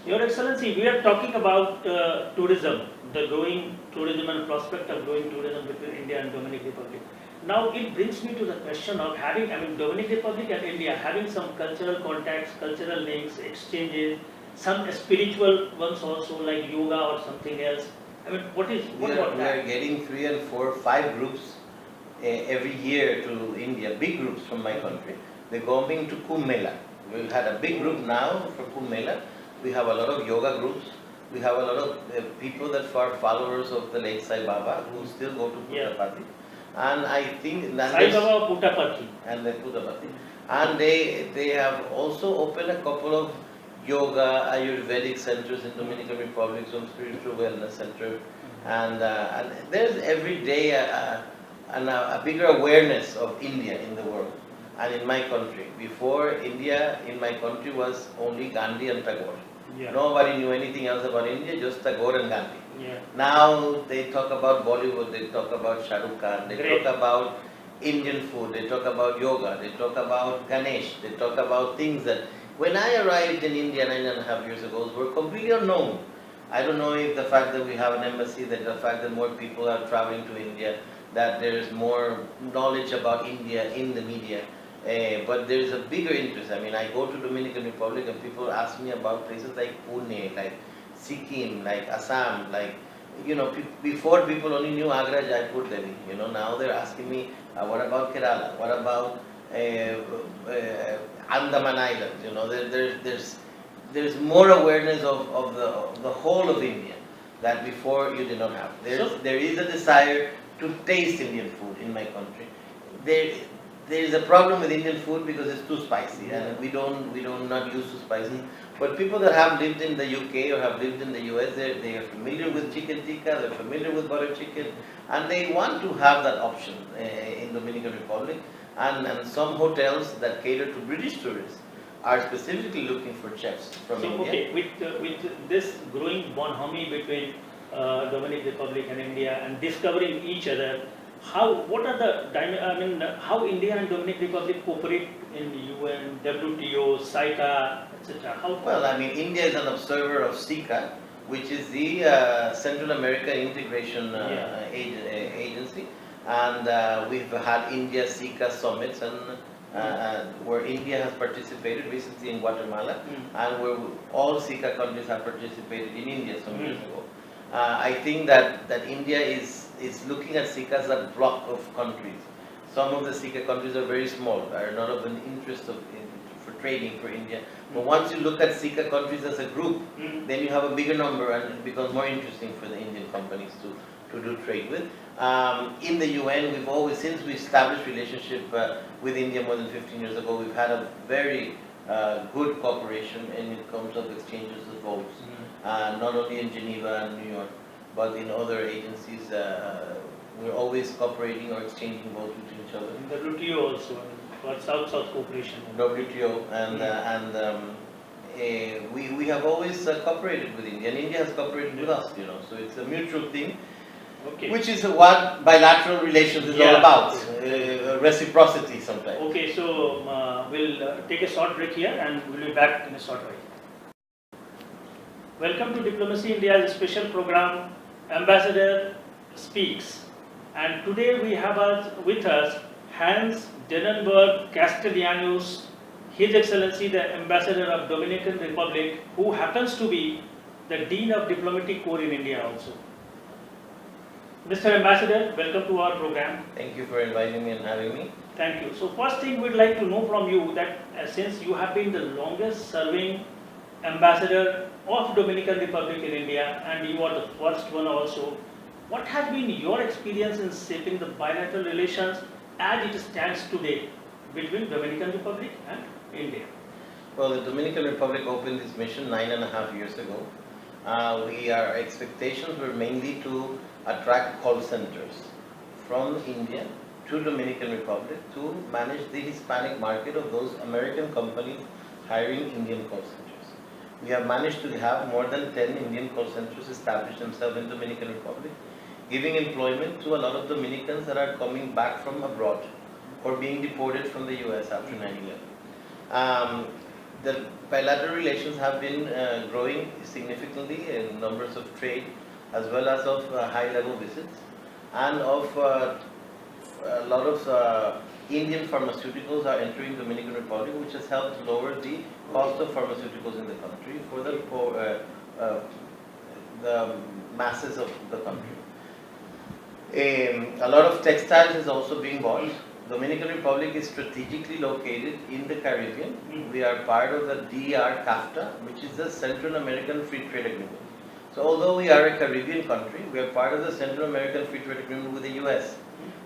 Your Excellency, we are talking about tourism, the growing tourism and prospect of growing tourism between India and Dominican Republic. Now it brings me to the question of having, Dominican Republic and India having some cultural contacts, cultural links, exchanges, some spiritual ones also like yoga or something else. What about We that? are getting 3 and 4, 5 groups every year to India, big groups from my country. They're going to Kumbh Mela. We've had a big group now for Kumbh Mela. We have a lot of yoga groups. We have a lot of people that are followers of the late Sai Baba who still go to Puttapati. And I think Sai Baba Puttapati. And the Puttapati. And they have also opened a couple of yoga, Ayurvedic centers in Dominican Republic, some spiritual wellness center. And there's every day a bigger awareness of India in the world and in my country. Before, India in my country was only Gandhi and Tagore. Yeah. Nobody knew anything else about India, just Tagore and Gandhi. Yeah. Now they talk about Bollywood, they talk about Shah Rukh Khan, they Great. talk about Indian food, they talk about yoga, they talk about Ganesh, they talk about things that when I arrived in India 9.5 years ago were completely unknown. I don't know if the fact that we have an embassy, that the fact that more people are traveling to India, that there is more knowledge about India in the media. But there is a bigger interest. I go to Dominican Republic and people ask me about places like Pune, like Sikkim, like Assam, like, before people only knew Agra, Jaipur, Delhi. Now they're asking me, what about Kerala? What about Andaman Islands? There's more awareness of the whole of India that before you did not have. There is a desire to taste Indian food in my country. There is a problem with Indian food because it's too spicy, and we don't not used to spicy. But people that have lived in the UK or have lived in the US, they are familiar with chicken tikka, they're familiar with butter chicken, and they want to have that option in Dominican Republic. And some hotels that cater to British tourists are specifically looking for chefs from India. Okay, with this growing bonhomie between Dominican Republic and India and discovering each other, how India and Dominican Republic cooperate in the UN, WTO, SICA, etc. Well, India is an observer of SICA, which is the Central American Integration Agency, and we've had India SICA summits, and where India has participated recently in Guatemala, and where all SICA countries have participated in India some years ago. I think that India is looking at SICA as a block of countries. Some of the SICA countries are very small, are not of an interest for trading for India. But once you look at SICA countries as a group, then you have a bigger number, and it becomes more interesting for the Indian companies to do trade with. In the UN, we've always, since we established relationship with India more than 15 years ago, we've had a very good cooperation in terms of exchanges of votes, not only in Geneva and New York, but in other agencies. We're always cooperating or exchanging votes between each other. In the WTO also, for South-South cooperation. WTO, and we have always cooperated with India, and India has cooperated with us, so it's a mutual thing. Okay. Which is what bilateral relations is all about, reciprocity sometimes. Okay, so we'll take a short break here and we'll be back in a short while. Welcome to Diplomacy India's special program, Ambassador Speaks. And today we have with us Hans Denenberg Castellanos, His Excellency the Ambassador of Dominican Republic, who happens to be the Dean of Diplomatic Corps in India also. Mr. Ambassador, welcome to our program. Thank you for inviting me and having me. Thank you. So first thing we'd like to know from you that since you have been the longest serving ambassador of Dominican Republic in India and you are the first one also, what has been your experience in shaping the bilateral relations as it stands today between Dominican Republic and India? Well, the Dominican Republic opened its mission 9.5 years ago. Our expectations were mainly to attract call centers from India to Dominican Republic to manage the Hispanic market of those American companies hiring Indian call centers. We have managed to have more than 10 Indian call centers establish themselves in Dominican Republic, giving employment to a lot of Dominicans that are coming back from abroad or being deported from the US after 9/11. the bilateral relations have been growing significantly in numbers of trade as well as of high-level visits, and of a lot of Indian pharmaceuticals are entering Dominican Republic, which has helped lower the cost of pharmaceuticals in the country for the the masses of the country. A lot of textiles is also being bought. Dominican Republic is strategically located in the Caribbean. We are part of the DER CAFTA, which is the Central American Free Trade Agreement. So although we are a Caribbean country, we are part of the Central American Free Trade Agreement with the US.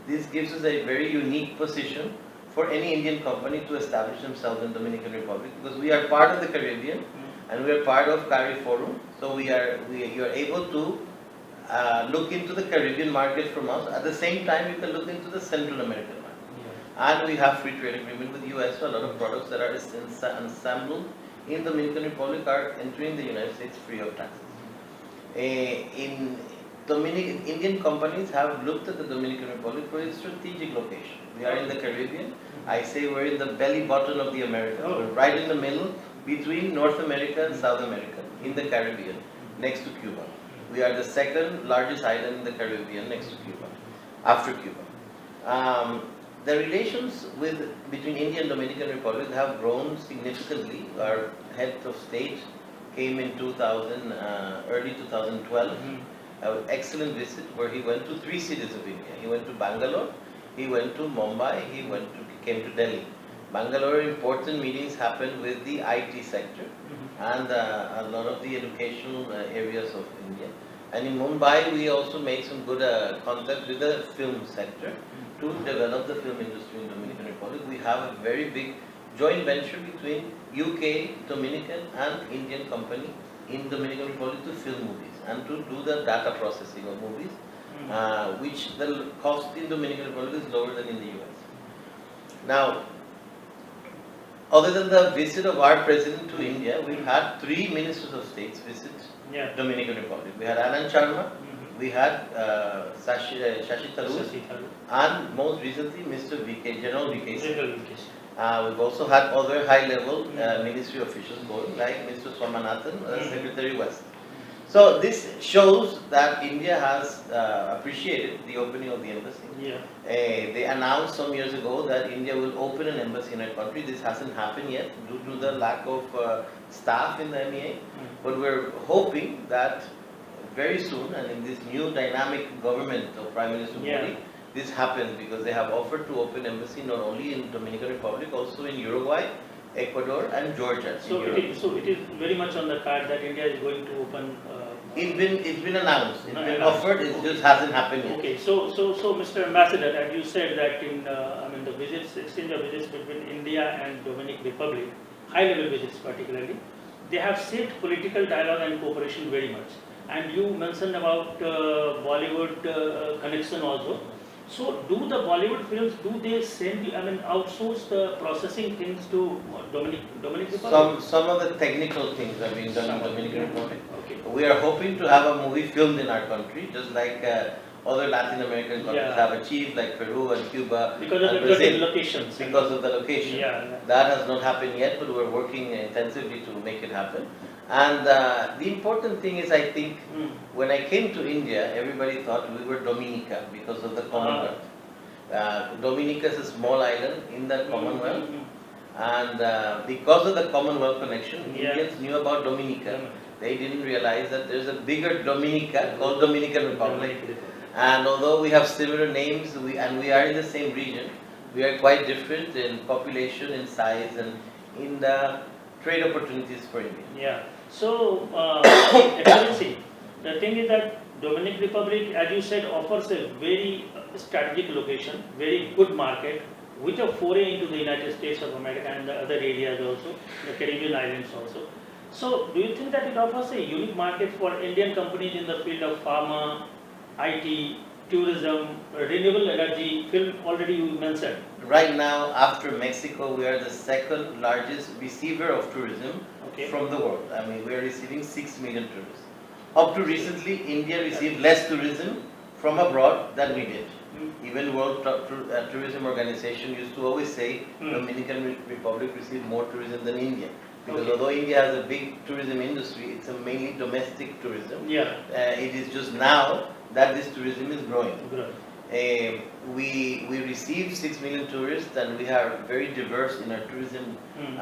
This gives us a very unique position for any Indian company to establish themselves in Dominican Republic, because we are part of the Caribbean and we are part of CARIFORUM. So you are able to look into the Caribbean market from us. At the same time, you can look into the Central American market. And we have free trade agreement with the US, so a lot of products that are assembled in Dominican Republic are entering the United States free of taxes. Indian companies have looked at the Dominican Republic for its strategic location. We are in the Caribbean. I say we're in the belly button of the Americas. We're right in the middle between North America and South America, in the Caribbean, next to Cuba. We are the second largest island in the Caribbean next to Cuba, after Cuba. The relations between India and Dominican Republic have grown significantly. Our head of state came in early 2012. An excellent visit where he went to 3 cities of India. He went to Bangalore, he went to Mumbai, he came to Delhi. Bangalore, important meetings happened with the IT sector and a lot of the educational areas of India. And in Mumbai, we also made some good contact with the film sector to develop the film industry in Dominican Republic. We have a very big joint venture between UK, Dominican and Indian company in Dominican Republic to film movies and to do the data processing of movies, which the cost in Dominican Republic is lower than in the US. Now, other than the visit of our president to India, we've had 3 ministers of states visit Dominican Republic. We had Anand Sharma, we had Shashi Tharoor, and most recently Mr. General VK Singh. We've also had other high-level ministry officials going, like Mr. Swaminathan, Secretary West. So this shows that India has appreciated the opening of the embassy. They announced some years ago that India will open an embassy in our country. This hasn't happened yet due to the lack of staff in the MEA. But we're hoping that very soon, and in this new dynamic government of Prime Minister Modi, this happens, because they have offered to open embassy not only in Dominican Republic, also in Uruguay, Ecuador and Georgia. So it is very much on the card that India is going to open. It's been announced. It's been offered. It just hasn't happened yet. Okay. So Mr. Ambassador, as you said that in the visits, exchange of visits between India and Dominican Republic, high-level visits particularly, they have shaped political dialogue and cooperation very much. And you mentioned about Bollywood connection also. So, do the Bollywood films, do they outsource the processing things to Dominican Republic? Some of the technical things are being done in Dominican Republic. Okay. We are hoping to have a movie filmed in our country, just like other Latin American countries have achieved, like Peru and Cuba. Because of the locations. Because of the location. That has not happened yet, but we're working intensively to make it happen. And the important thing is, I think, when I came to India, everybody thought we were Dominica because of the Commonwealth. Dominica is a small island in the Commonwealth, and because of the Commonwealth connection, Indians knew about Dominica. They didn't realize that there's a bigger Dominica called Dominican Republic. And although we have similar names, we are in the same region, we are quite different in population, in size, and in the trade opportunities for India. So, Excellency, the thing is that Dominican Republic, as you said, offers a very strategic location, very good market, with a foray into the United States of America and the other areas also, the Caribbean islands also. So, do you think that it offers a unique market for Indian companies in the field of pharma, IT, tourism, renewable energy, film already you mentioned? Right now, after Mexico, we are the second largest receiver of tourism from the world. I mean, we are receiving 6 million tourists. Up to recently, India received less tourism from abroad than we did. Even World Tourism Organization used to always say Dominican Republic received more tourism than India. Because Okay. although India has a big tourism industry, it's a mainly domestic tourism. Yeah, It is just now that this tourism is growing. good. We receive 6 million tourists, and we are very diverse in our tourism Mm.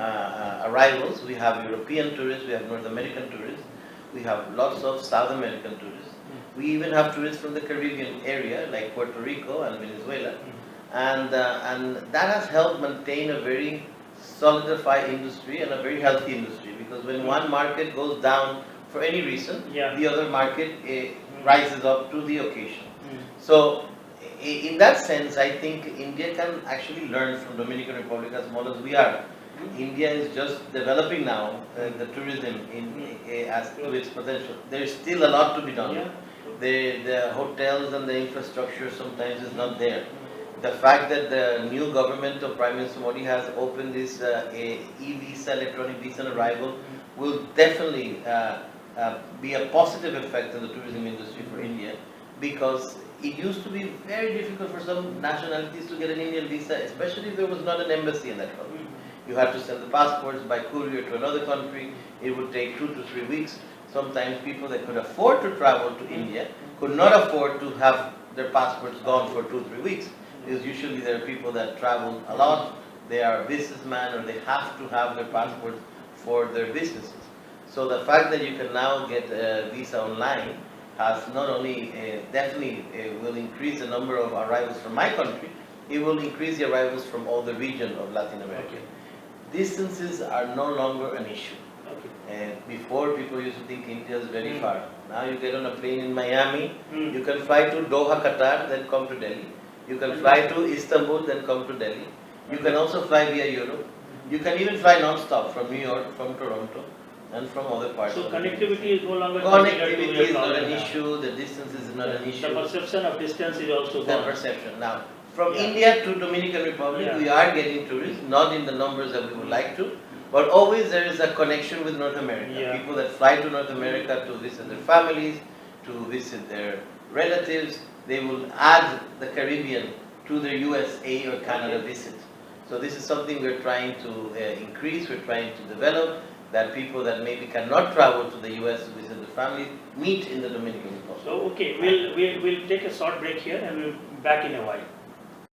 arrivals. We have European tourists, we have North American tourists, we have lots of South American tourists. We even have tourists from the Caribbean area, like Puerto Rico and Venezuela, and that has helped maintain a very solidified industry and a very healthy industry. Because when one market goes down for any reason, Yeah. the other market rises up to the occasion. Mm. So, in that sense, I think India can actually learn from Dominican Republic, as small as we are. India is just developing now the tourism as to its potential. There is still a lot to be done. Yeah. The hotels and the infrastructure sometimes is not there. The fact that the new government of Prime Minister Modi has opened this e-visa, electronic visa on arrival, will definitely be a positive effect on the tourism industry for India, because it used to be very difficult for some nationalities to get an Indian visa, especially if there was not an embassy in that country. You had to send the passports by courier to another country. It would take 2 to 3 weeks. Sometimes people that could afford to travel to India could not afford to have their passports gone for 2 or 3 weeks. Because usually there are people that travel a lot, they are businessmen, or they have to have their passports for their businesses. So the fact that you can now get a visa online has not only definitely will increase the number of arrivals from my country, it will increase the arrivals from all the region of Latin America. Distances are no longer an issue. Okay. Before, people used to think India is very far. Now you get on a plane in Miami, Mm. you can fly to Doha, Qatar, then come to Delhi. You can fly to Istanbul, then come to Delhi. You can also fly via Europe. You can even fly non-stop from New York, from Toronto, and from other parts So of the world. connectivity is no longer considered to Connectivity be a is not problem an now. issue, the distance is not an The issue. perception of distance is also The gone. perception. Now, from Yeah. India to Dominican Republic, Yeah. we are getting tourists, not in the numbers that we would like to, but always there is a connection with North America. Yeah. People that fly to North America to visit their families, to visit their relatives, they will add the Caribbean to their USA or Canada visit. So this is something we're trying to increase, we're trying to develop, that people that maybe cannot travel to the US to visit their families meet in the Dominican Republic. So, okay, we'll take a short break here and we'll be back in a while.